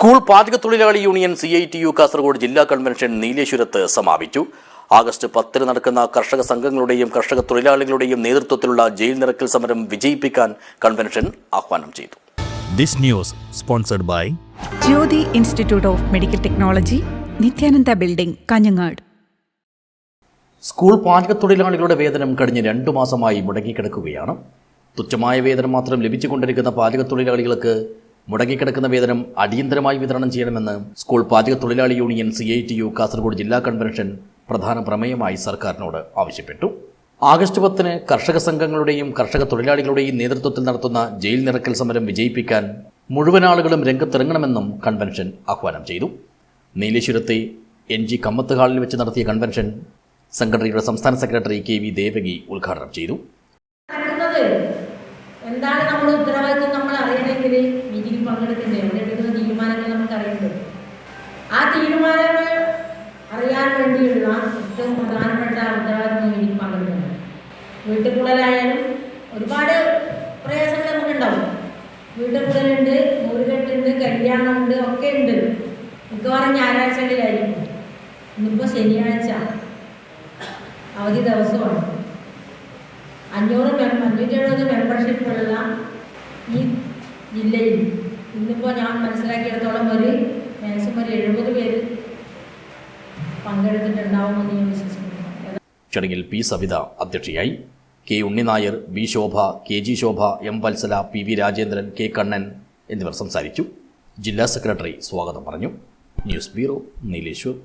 School പാചകത്തൊഴിലാളി union CITU Kasaragod ജില്ലാ convention നീലേശ്വരത്ത് സമാപിച്ചു. August 10 നടക്കുന്ന കർഷക സംഘങ്ങളുടെയും കർഷക തൊഴിലാളികളുടെയും നേതൃത്വത്തിലുള്ള ജയിൽ നിറക്കൽ സമരം വിജയിപ്പിക്കാൻ കൺവെൻഷൻ ആഹ്വാനം ചെയ്തു. This news sponsored by Jyoti Institute of Medical Technology, Nityananda Building, Kanyanad. School പാചകത്തൊഴിലാളികളുടെ വേതനം കഴിഞ്ഞ 2 മാസമായി മുടങ്ങിക്കിടക്കുകയാണ്. തുച്ഛമായ വേതനം മാത്രം ലഭിച്ചുകൊണ്ടിരിക്കുന്ന പാചകത്തൊഴിലാളികൾക്ക് മുടങ്ങിക്കിടക്കുന്ന വേതനം അടിയന്തരമായി വിതരണം ചെയ്യണമെന്ന് സ്കൂൾ പാചകത്തൊഴിലാളി യൂണിയൻ CITU കാസർഗോഡ് ജില്ലാ കൺവെൻഷൻ പ്രധാന പ്രമേയമായി സർക്കാരിനോട് ആവശ്യപ്പെട്ടു. ആഗസ്റ്റ് 10 കർഷക സംഘങ്ങളുടെയും കർഷക തൊഴിലാളികളുടെയും നേതൃത്വത്തിൽ നടത്തുന്ന ജയിൽ നിറക്കൽ സമരം വിജയിപ്പിക്കാൻ മുഴുവൻ ആളുകളും രംഗത്തിറങ്ങണമെന്നും കൺവെൻഷൻ ആഹ്വാനം ചെയ്തു. നീലേശ്വരത്തെ NG കമ്മത്ത് ഹാളിൽ വെച്ച് നടത്തിയ കൺവെൻഷൻ സംഘടനയുടെ സംസ്ഥാന സെക്രട്ടറി KV ദേവകി ഉദ്ഘാടനം ചെയ്തു. എന്താണ് നമ്മുടെ ഉത്തരവാദിത്വം നമ്മൾ അറിയണമെങ്കിൽ മീറ്റിംഗിൽ പങ്കെടുക്കേണ്ടത്, അവിടെ എടുക്കുന്ന തീരുമാനങ്ങൾ നമുക്ക് അറിയേണ്ടത്. ആ തീരുമാനങ്ങൾ അറിയാൻ വേണ്ടിയുള്ള ഏറ്റവും പ്രധാനപ്പെട്ട ഉത്തരവാദിത്വം മീറ്റിംഗിൽ പങ്കെടുക്കുന്നത്. വീട്ടുകൂടലായാലും ഒരുപാട് പ്രയാസങ്ങൾ നമുക്കുണ്ടാവും. വീട്ടുകൂടലുണ്ട്, നൂറുകെട്ടുണ്ട്, കല്യാണമുണ്ട്, ഒക്കെ ഉണ്ട്. മിക്കവാറും ഞായറാഴ്ചകളിലായിരിക്കും. ഇന്നിപ്പോൾ ശനിയാഴ്ച അവധി ദിവസമാണ്. 570 മെമ്പർഷിപ്പുള്ള ഈ ജില്ലയിൽ ഇന്നിപ്പോൾ ഞാൻ മനസ്സിലാക്കിയിടത്തോളം മാക്സിമം 70 പേര് പങ്കെടുത്തിട്ടുണ്ടാവുമെന്ന് ഞാൻ വിശ്വസിക്കുന്നു. ചടങ്ങിൽ P സവിത അധ്യക്ഷയായി. K ഉണ്ണിനായർ, B ശോഭ, KG ശോഭ, M Vatsala, PV Rajendran, K Kannan എന്നിവർ സംസാരിച്ചു. ജില്ലാ സെക്രട്ടറി സ്വാഗതം പറഞ്ഞു. News bureau, Nileshwar.